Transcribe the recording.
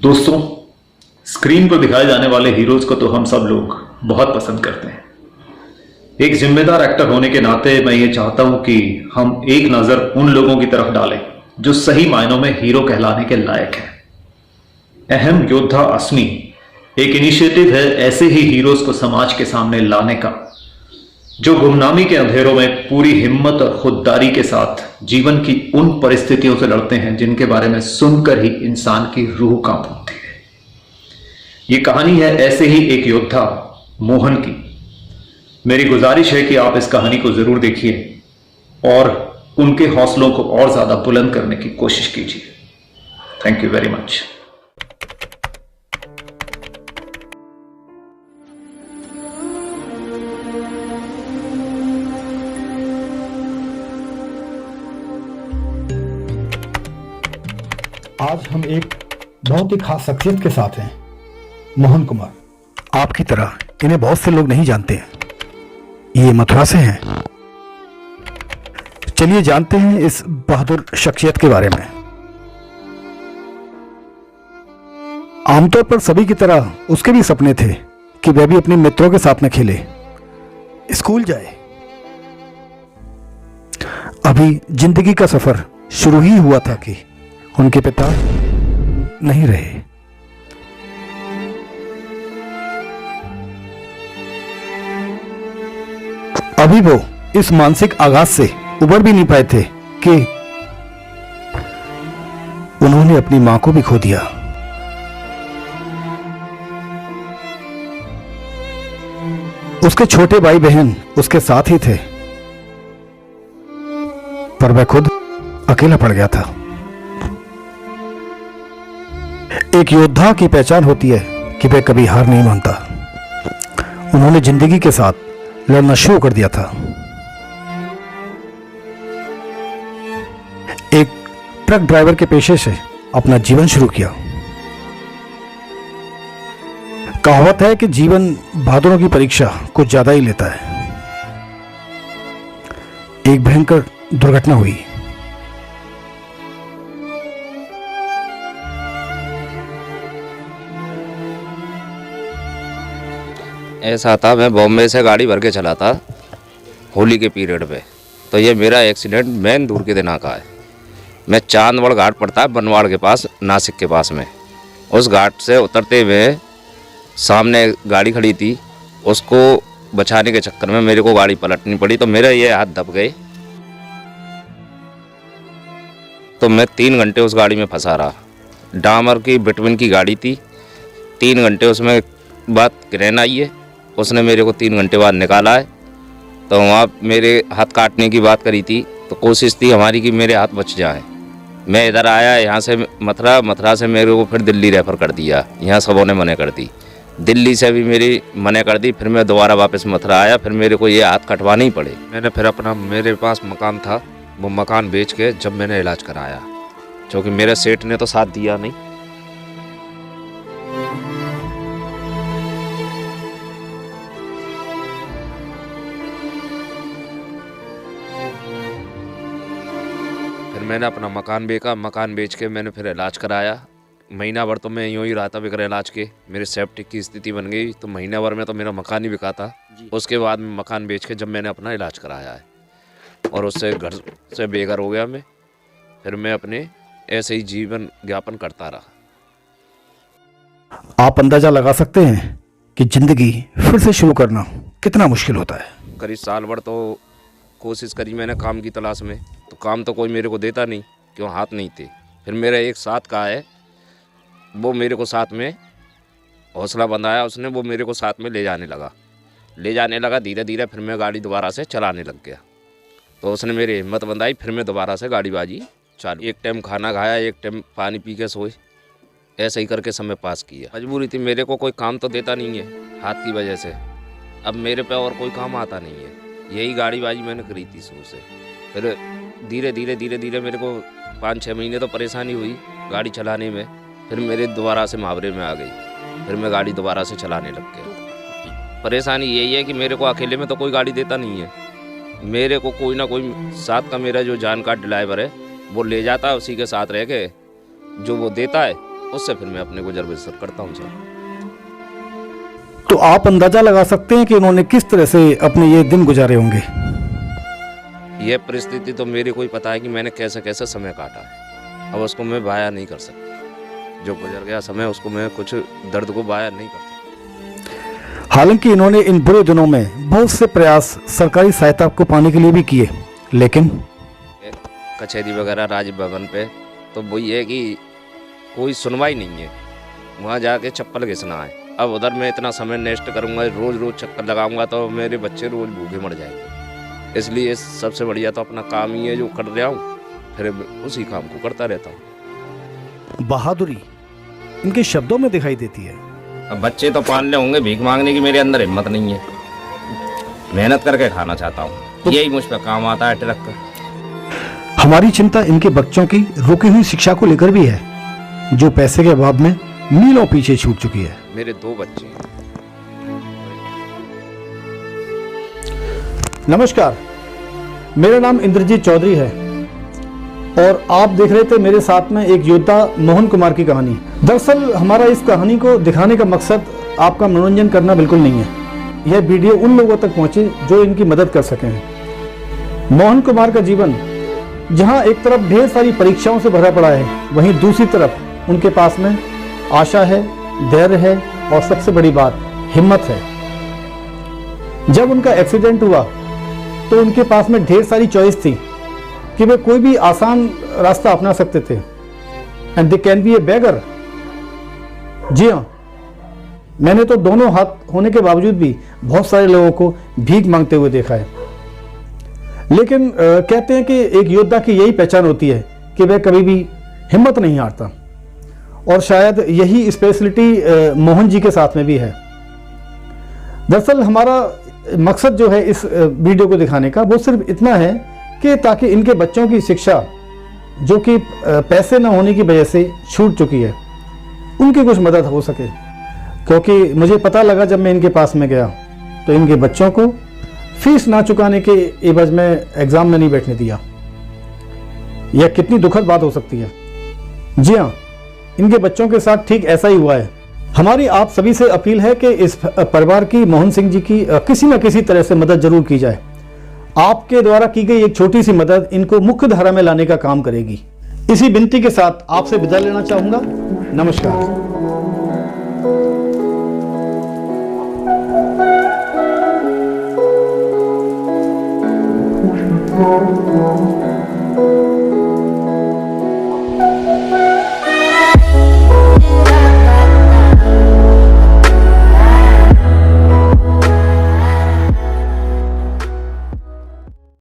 दोस्तों, स्क्रीन पर दिखाए जाने वाले हीरोज को तो हम सब लोग बहुत पसंद करते हैं। एक जिम्मेदार एक्टर होने के नाते मैं ये चाहता हूं कि हम एक नजर उन लोगों की तरफ डालें जो सही मायनों में हीरो कहलाने के लायक हैं। अहम योद्धा असमी एक इनिशिएटिव है ऐसे ही हीरोज को समाज के सामने लाने का, जो गुमनामी के अंधेरों में पूरी हिम्मत और खुददारी के साथ जीवन की उन परिस्थितियों से लड़ते हैं जिनके बारे में सुनकर ही इंसान की रूह कांप उठती है। ये कहानी है ऐसे ही एक योद्धा मोहन की। मेरी गुजारिश है कि आप इस कहानी को जरूर देखिए और उनके हौसलों को और ज्यादा बुलंद करने की कोशिश कीजिए। Thank you very much. आज हम एक बहुत ही खास शख्सियत के साथ हैं, मोहन कुमार। आपकी तरह इन्हें बहुत से लोग नहीं जानते हैं। ये मथुरा से हैं। चलिए जानते हैं इस बहादुर शख्सियत के बारे में। आमतौर पर सभी की तरह उसके भी सपने थे कि वह भी अपने मित्रों के साथ में खेले, स्कूल जाए। अभी जिंदगी का सफर शुरू ही हुआ था कि उनके पिता नहीं रहे। अभी वो इस मानसिक आघात से उबर भी नहीं पाए थे कि उन्होंने अपनी मां को भी खो दिया। उसके छोटे भाई बहन उसके साथ ही थे, पर वह खुद अकेला पड़ गया था। एक योद्धा की पहचान होती है कि वह कभी हार नहीं मानता। उन्होंने जिंदगी के साथ लड़ना शुरू कर दिया था। एक ट्रक ड्राइवर के पेशे से अपना जीवन शुरू किया। कहावत है कि जीवन बहादुरों की परीक्षा कुछ ज्यादा ही लेता है। एक भयंकर दुर्घटना हुई। ऐसा था, मैं बॉम्बे से गाड़ी भर के चला था होली के पीरियड पे। तो ये मेरा एक्सीडेंट मेन दूर के दिना का है। मैं चांदवड़ घाट पड़ता है बनवाड़ के पास, नासिक के पास में। उस घाट से उतरते हुए सामने गाड़ी खड़ी थी, उसको बचाने के चक्कर में मेरे को गाड़ी पलटनी पड़ी। तो मेरे ये हाथ दब गए। तो मैं 3 घंटे उस गाड़ी में फंसा रहा। डामर की बिटवीन की गाड़ी थी। 3 घंटे उसमें बाद क्रेन आई है, उसने मेरे को 3 घंटे बाद निकाला है। तो वहाँ मेरे हाथ काटने की बात करी थी, तो कोशिश थी हमारी कि मेरे हाथ बच जाएं। मैं इधर आया, यहाँ से मथुरा से मेरे को फिर दिल्ली रेफ़र कर दिया। यहाँ सबों ने मना कर दी। दिल्ली से भी मेरी मना कर दी। फिर मैं दोबारा वापस मथुरा आया। फिर मेरे को ये हाथ कटवाने ही पड़े। मैंने फिर अपना, मेरे पास मकान था, वो मकान बेच के जब मैंने इलाज कराया, क्योंकि मेरे सेठ ने तो साथ दिया नहीं। मैंने अपना मकान बेचा। मकान बेच के मैंने फिर इलाज कराया। महीना भर तो मैं यूँ ही रहा था बगैर इलाज के। मेरे सेप्टिक की स्थिति बन गई, तो महीना भर में तो मेरा मकान ही बिका था। उसके बाद में मकान बेच के जब मैंने अपना इलाज कराया है, और उससे घर से बेघर हो गया मैं। फिर मैं अपने ऐसे ही जीवन यापन करता रहा। आप अंदाजा लगा सकते हैं कि जिंदगी फिर से शुरू करना कितना मुश्किल होता है। करीब साल भर तो कोशिश करी मैंने काम की तलाश में, तो काम तो कोई मेरे को देता नहीं, क्यों हाथ नहीं थे। फिर मेरा एक साथ का है, वो मेरे को साथ में हौसला बंधाया उसने। वो मेरे को साथ में ले जाने लगा धीरे धीरे। फिर मैं गाड़ी दोबारा से चलाने लग गया। तो उसने मेरी हिम्मत बंधाई। फिर मैं दोबारा से गाड़ी बाजी चालू। एक टाइम खाना खाया, एक टाइम पानी पी के सोए। ऐसे ही करके समय पास किया। मजबूरी थी, मेरे को कोई काम तो देता नहीं है हाथ की वजह से। अब मेरे पे और कोई काम आता नहीं है। यही गाड़ी बाजी मैंने करी थी शुरू से। फिर धीरे धीरे मेरे को 5-6 महीने तो परेशानी हुई गाड़ी चलाने में। फिर मेरे दोबारा से मुहावरे में आ गई। फिर मैं गाड़ी दोबारा से चलाने लग गया। परेशानी यही है कि मेरे को अकेले में तो कोई गाड़ी देता नहीं है। मेरे को कोई ना कोई साथ का मेरा जो जानकार ड्राइवर है वो ले जाता है, उसी के साथ रह के जो वो देता है उससे फिर मैं अपने गुजर बसर करता हूँ सर। तो आप अंदाजा लगा सकते हैं कि उन्होंने किस तरह से अपने ये दिन गुजारे होंगे। यह परिस्थिति तो मेरे को ही पता है कि मैंने कैसे कैसे समय काटा है। अब उसको मैं बयां नहीं कर सकता। जो गुजर गया समय उसको मैं कुछ दर्द को बयां नहीं कर सकता। हालांकि इन्होंने इन बुरे दिनों में बहुत से प्रयास सरकारी सहायता को पाने के लिए भी किए, लेकिन कचहरी वगैरह राज भवन पे तो वही है कि कोई सुनवाई नहीं है। वहाँ जाके चप्पल घिसना है। अब उधर मैं इतना समय नष्ट करूँगा, रोज़ रोज़ चक्कर लगाऊंगा तो मेरे बच्चे रोज़ भूखे मर जाएंगे। इसलिए सबसे बढ़िया तो अपना काम ही है जो कर रहा हूँ, फिर उसी काम को करता रहता हूँ। बहादुरी इनके शब्दों में दिखाई देती है। अब बच्चे तो पालने होंगे, भीख मांगने की मेरे अंदर हिम्मत नहीं है। मेहनत करके खाना चाहता हूँ, यही मुझ पर काम आता है ट्रक का। हमारी चिंता इनके बच्चों की रुकी हुई शिक्षा को लेकर भी है, जो पैसे के अभाव में मीलों पीछे छूट चुकी है। मेरे 2 बच्चे हैं। नमस्कार, मेरा नाम इंद्रजीत चौधरी है और आप देख रहे थे मेरे साथ में एक योद्धा मोहन कुमार की कहानी। दरअसल हमारा इस कहानी को दिखाने का मकसद आपका मनोरंजन करना बिल्कुल नहीं है। यह वीडियो उन लोगों तक पहुंचे जो इनकी मदद कर सकें। मोहन कुमार का जीवन जहां एक तरफ ढेर सारी परीक्षाओं से भरा पड़ा है, वहीं दूसरी तरफ उनके पास में आशा है, धैर्य है और सबसे बड़ी बात हिम्मत है। जब उनका एक्सीडेंट हुआ तो उनके पास में ढेर सारी चॉइस थी कि वे कोई भी आसान रास्ता अपना सकते थे। एंड दे कैन बी ए बेगर। जी हाँ, मैंने तो दोनों हाथ होने के बावजूद भी बहुत सारे लोगों को भीख मांगते हुए देखा है। लेकिन कहते हैं कि एक योद्धा की यही पहचान होती है कि वह कभी भी हिम्मत नहीं हारता, और शायद यही स्पेशलिटी मोहन जी के साथ में भी है। दरअसल हमारा मकसद जो है इस वीडियो को दिखाने का वो सिर्फ इतना है कि ताकि इनके बच्चों की शिक्षा जो कि पैसे न होने की वजह से छूट चुकी है, उनकी कुछ मदद हो सके। क्योंकि मुझे पता लगा जब मैं इनके पास में गया तो इनके बच्चों को फीस ना चुकाने के एवज में एग्जाम में नहीं बैठने दिया। यह कितनी दुखद बात हो सकती है। जी हाँ, इनके बच्चों के साथ ठीक ऐसा ही हुआ है। हमारी आप सभी से अपील है कि इस परिवार की, मोहन सिंह जी की किसी न किसी तरह से मदद जरूर की जाए। आपके द्वारा की गई एक छोटी सी मदद इनको मुख्य धारा में लाने का काम करेगी। इसी विनती के साथ आपसे विदा लेना चाहूंगा। नमस्कार।